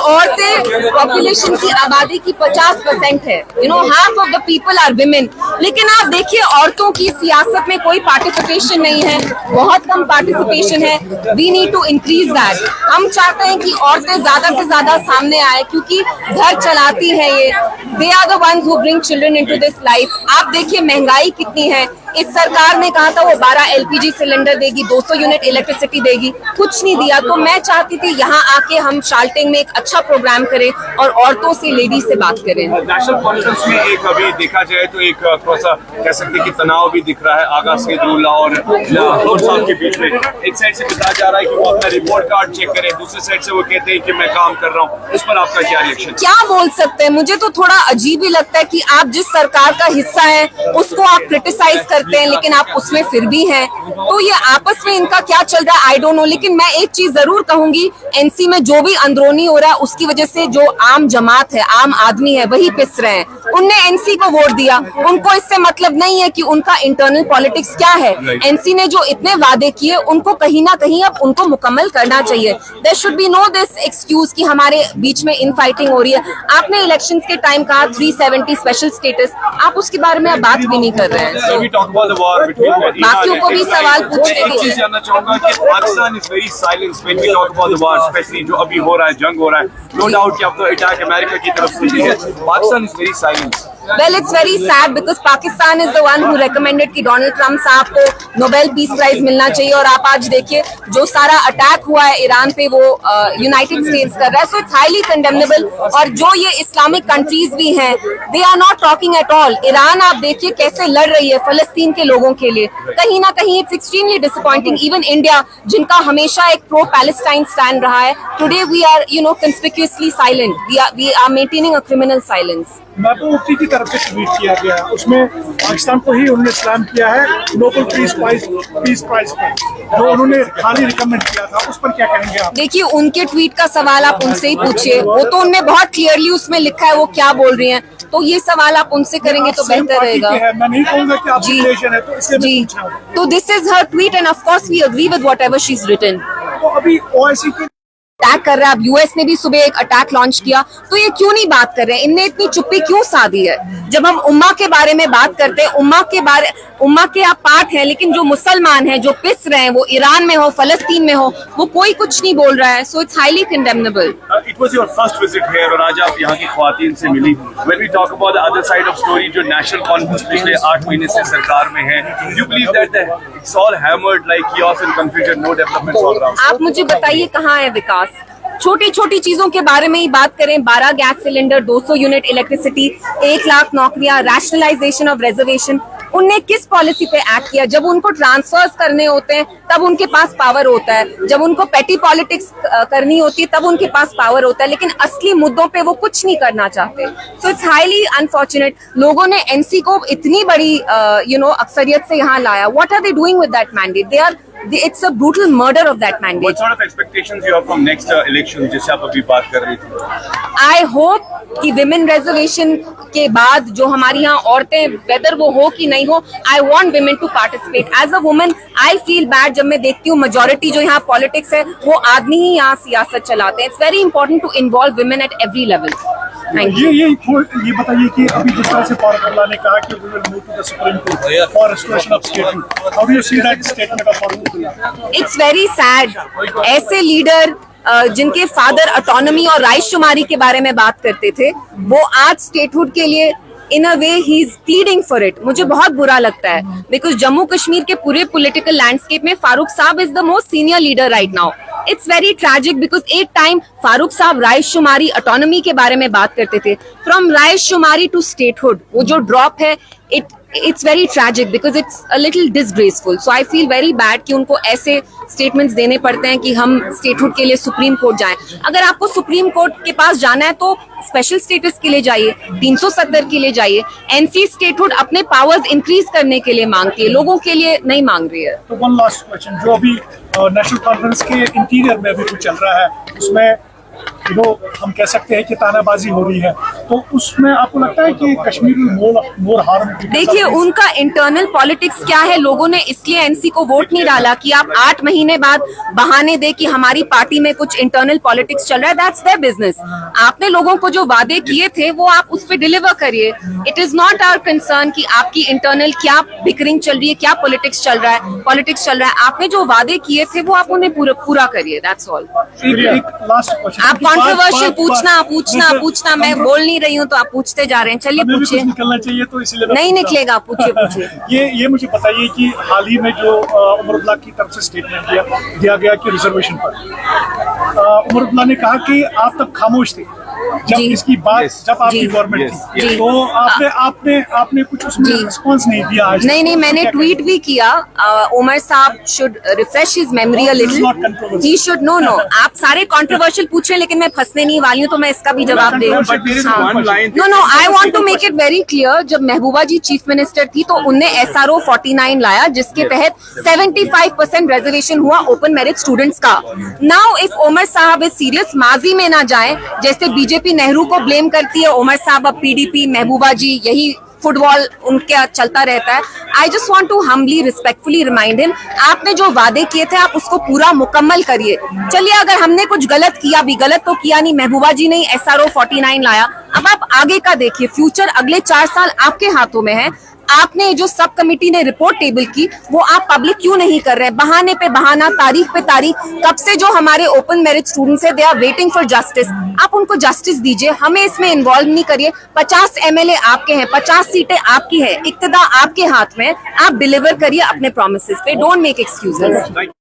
औरतें पॉपुलेशन की आबादी की 50% है, half of the people are women. लेकिन आप देखिए औरतों की सियासत में कोई पार्टिसिपेशन नहीं है, बहुत कम पार्टिसिपेशन है। We need to increase that. हम चाहते हैं कि औरतें ज्यादा से ज्यादा सामने आए, क्योंकि घर चलाती है ये, they are the ones who bring children into this life. आप देखिए महंगाई कितनी है। इस सरकार ने कहा था वो 12 LPG सिलेंडर देगी, 200 यूनिट इलेक्ट्रिसिटी देगी, कुछ नहीं दिया। तो मैं चाहती थी यहाँ आके हम शाल्टिंग में एक अच्छा प्रोग्राम करें और औरतों से, लेडीज से बात करें। नेशनल कॉन्फ्रेंस में एक अभी देखा जाए तो एक थोड़ा सा कह सकते हैं कि तनाव भी दिख रहा है आगा सईदुल्लाह और लाहौर साहब के बीच में। एक साइड से बताया जा रहा है कि वो अपना रिपोर्ट कार्ड चेक करें, दूसरी साइड से वो कहते हैं कि मैं काम कर रहा हूँ। इस पर आपका क्या रिएक्शन? क्या बोल सकते हैं, मुझे तो थोड़ा अजीब ही लगता है कि आप जिस सरकार का हिस्सा है उसको आप क्रिटिसाइज करते हैं, लेकिन आप उसमें फिर भी हैं। तो ये आपस में इनका क्या चल रहा है आई डोंट नो। लेकिन मैं एक चीज जरूर कहूंगी, एनसी में जो भी अंदरूनी हो रहा है उसकी वजह से जो आम जमात है, आम आदमी है, वही पिस रहे हैं। उनने एनसी को वोट दिया, उनको इससे मतलब नहीं है कि उनका इंटरनल पॉलिटिक्स क्या है। एनसी ने जो इतने वादे किए उनको कहीं ना कहीं अब उनको मुकम्मल करना चाहिए। There should be no this excuse कि हमारे बीच में इनफाइटिंग हो रही है। आपने इलेक्शंस के टाइम कहा 370 स्पेशल स्टेटस, आप उसके बारे में बात भी नहीं कर रहे हैं। बाकियों को भी सवाल पूछने दीजिए। जानना चाहूंगा कि Pakistan is very silence when we talk about the war, especially जो अभी हो रहा है, जंग हो रहा है। नो डाउट कि अब तो अटैक अमेरिका की तरफ से है, Pakistan is very silence. Well, it's very sad because Pakistan is the one who recommended कि डोनाल्ड ट्रम्प साहब को नोबेल पीस प्राइज मिलना चाहिए। और आप आज देखिए जो सारा अटैक हुआ है ईरान पे, वो यूनाइटेड स्टेट्स कर रहा है। So it's highly condemnable. और जो ये इस्लामिक कंट्रीज भी हैं, they are not talking at all. Iran आप देखिए कैसे लड़ रही है फलस्तीन के लोगों के लिए। कहीं ना कहीं it's extremely disappointing. Even India, जिनका हमेशा एक प्रो पैलेस्टाइन स्टैंड रहा है, today we are conspicuously silent. We are maintaining a criminal silence. Mehbooba Mufti की तरफ से ट्वीट किया गया, उसमें पाकिस्तान को ही उन्होंने सलाम किया है नोबेल पीस प्राइज पर, जो उन्होंने खाली रिकमेंड किया था। उस पर क्या कहेंगे आप? देखिए उनके ट्वीट का सवाल आप उनसे ही पूछिए, वो तो उनने बहुत क्लियरली उसमें लिखा है वो क्या बोल रही हैं। तो ये सवाल आप उनसे करेंगे तो बेहतर रहेगा। मैं नहीं कहूंगा कि आप रिलेशन है, तो इसलिए जी, तो this is her tweet and of course we agree with whatever she is written. तो अभी OIC के अटैक कर रहा है। अब यूएस ने भी सुबह एक अटैक लॉन्च किया, तो ये क्यों नहीं बात कर रहे हैं? इनने इतनी चुप्पी क्यों साधी है? जब हम उम्मा के बारे में बात करते हैं, उम्मा के आप पार्ट हैं, लेकिन जो मुसलमान हैं, जो पिस रहे हैं, वो ईरान में हो, फलस्तीन में हो, वो कोई कुछ नहीं बोल रहा है। So it's highly condemnable. It was your first visit here और आज आप यहाँ की ख्वातीन से मिली। When we talk about the other side of story, जो नेशनल कॉन्फ्रेंस पिछले 8 महीने से सरकार में है, you believe that it's all hammered like chaos and confusion, no development all around? आप मुझे बताइए कहाँ है विकास? छोटी छोटी चीजों के बारे में ही बात करें, 12 gas cylinder, 200 unit electricity, 1 lakh नौकरियां, रैशनलाइजेशन ऑफ रिजर्वेशन। उनने किस पॉलिसी पे एक्ट किया? जब उनको ट्रांसफर्स करने होते हैं तब उनके पास पावर होता है, जब उनको पेटी पॉलिटिक्स करनी होती है तब उनके पास पावर होता है, लेकिन असली मुद्दों पे वो कुछ नहीं करना चाहते। सो इट्स हाईली अनफॉर्चुनेट। लोगों ने एनसी को इतनी बड़ी अक्सरियत से यहाँ लाया। What are they doing with that mandate? It's a brutal murder of that mandate. What sort of expectations you have from next election, जिससे आप अभी बात कर रही थी? I hope कि women reservation के बाद जो हमारी यहाँ औरतें, whether वो हो कि नहीं हो, I want women to participate. As a woman, I feel bad जब मैं देखती हूँ majority जो यहाँ politics है, वो आदमी ही यहाँ सियासत चलाते हैं। It's very important to involve women at every level. Thank you. ये बताइए कि अभी जिस तरह से फारूक अब्दुल्ला ने कहा कि we will move to the Supreme Court for restoration of statehood. How do you see that statement of Farooq Abdullah? It's very sad. ऐसे लीडर जिनके फादर ऑटोनॉमी और रायशुमारी के बारे में बात करते थे, वो आज स्टेटहुड के लिए in a way he is pleading for it. मुझे बहुत बुरा लगता है, बिकॉज जम्मू कश्मीर के पूरे पॉलिटिकल लैंडस्केप में फारूक साहब is the most senior leader right now. It's very tragic because एक टाइम फारूक साहब रायशुमारी, ऑटोनॉमी के बारे में बात करते थे। फ्रॉम रायशुमारी टू स्टेटहुड वो जो ड्रॉप है, it's very tragic because it's a little disgraceful. So I feel very bad कि उनको ऐसे स्टेटमेंट्स देने पड़ते हैं कि हम स्टेटहुड के लिए सुप्रीम कोर्ट जाएं। अगर आपको सुप्रीम कोर्ट के पास जाना है तो स्पेशल स्टेटस के लिए जाइए, 370 के लिए जाइए। एनसी स्टेटहुड अपने पावर्स इंक्रीज करने के लिए मांगती है, लोगों के लिए नहीं मांग रही है। तो वन लास्ट क्वेश्चन, जो अभी नेशनल कॉन्फ्रेंस के इंटीरियर में अभी कुछ चल रहा है, उसमें हम कह सकते हैं कि तानाबाजी हो रही है। तो उसमें आपको लगता है कि कश्मीर मोर हार्म? देखिए, उनका इंटरनल पॉलिटिक्स क्या है, लोगों ने इसलिए एनसी को वोट नहीं डाला कि आप 8 महीने बाद बहाने दे कि हमारी पार्टी में कुछ इंटरनल पॉलिटिक्स चल रहा है। That's their business. आपने लोगों को जो वादे किए थे वो आप उस पर डिलीवर करिए। It is not our concern कि आपकी इंटरनल क्या बिकरिंग चल रही है, क्या पॉलिटिक्स चल रहा है। आपने जो वादे किए थे वो आप उन्हें पूरा करिए। That's all. एक लास्ट क्वेश्चन, आप कॉन्ट्रोवर्शियल पूछना, मैं बोल नहीं रही हूँ तो आप पूछते जा रहे हैं। चलिए पूछिए। निकलना चाहिए तो इसलिए नहीं निकलेगा, पूछिए। ये मुझे बताइए कि हाल ही में जो उमर अब्दुल्ला की तरफ से स्टेटमेंट दिया गया कि रिजर्वेशन पर उमर अब्दुल्ला ने कहा कि आप तब खामोश थे जब इसकी बात जब आपकी गवर्नमेंट थी, तो आपने कुछ उसमें रिस्पांस नहीं दिया आज। नहीं, मैंने ट्वीट भी किया। उमर साहब should refresh his memory a little. He should know. आप सारे कंट्रोवर्शियल पूछे, लेकिन मैं फंसने नहीं वाली हूँ, तो मैं इसका भी जवाब दे। No, I want to make it very clear. जब महबूबा जी चीफ मिनिस्टर थी तो उनने SRO 49 लाया, जिसके तहत 75% रिजर्वेशन हुआ ओपन मेरिट स्टूडेंट्स का। नाउ इफ उमर साहब इज सीरियस, माजी में ना जाए। जैसे बीजेपी नेहरू को ब्लेम करती है, उमर साहब अब PDP, महबूबा जी, यही फुटबॉल उनका चलता रहता है। I just want to humbly respectfully remind him, आपने जो वादे किए थे आप उसको पूरा मुकम्मल करिए। चलिए, अगर हमने कुछ गलत किया भी, गलत तो किया नहीं, महबूबा जी ने SRO 49 लाया। अब आप आगे का देखिए, फ्यूचर अगले 4 साल आपके हाथों में है। आपने जो सब कमेटी ने रिपोर्ट टेबल की वो आप पब्लिक क्यों नहीं कर रहे? बहाने पे बहाना, तारीख पे तारीख। कब से जो हमारे ओपन मेरिट स्टूडेंट्स है, they are waiting for justice. आप उनको जस्टिस दीजिए, हमें इसमें इन्वॉल्व नहीं करिए। 50 MLA आपके हैं, 50 सीटें आपकी हैं, इक्तदा आपके हाथ में। आप डिलीवर करिए अपने प्रोमिसेस पे। Don't make excuses.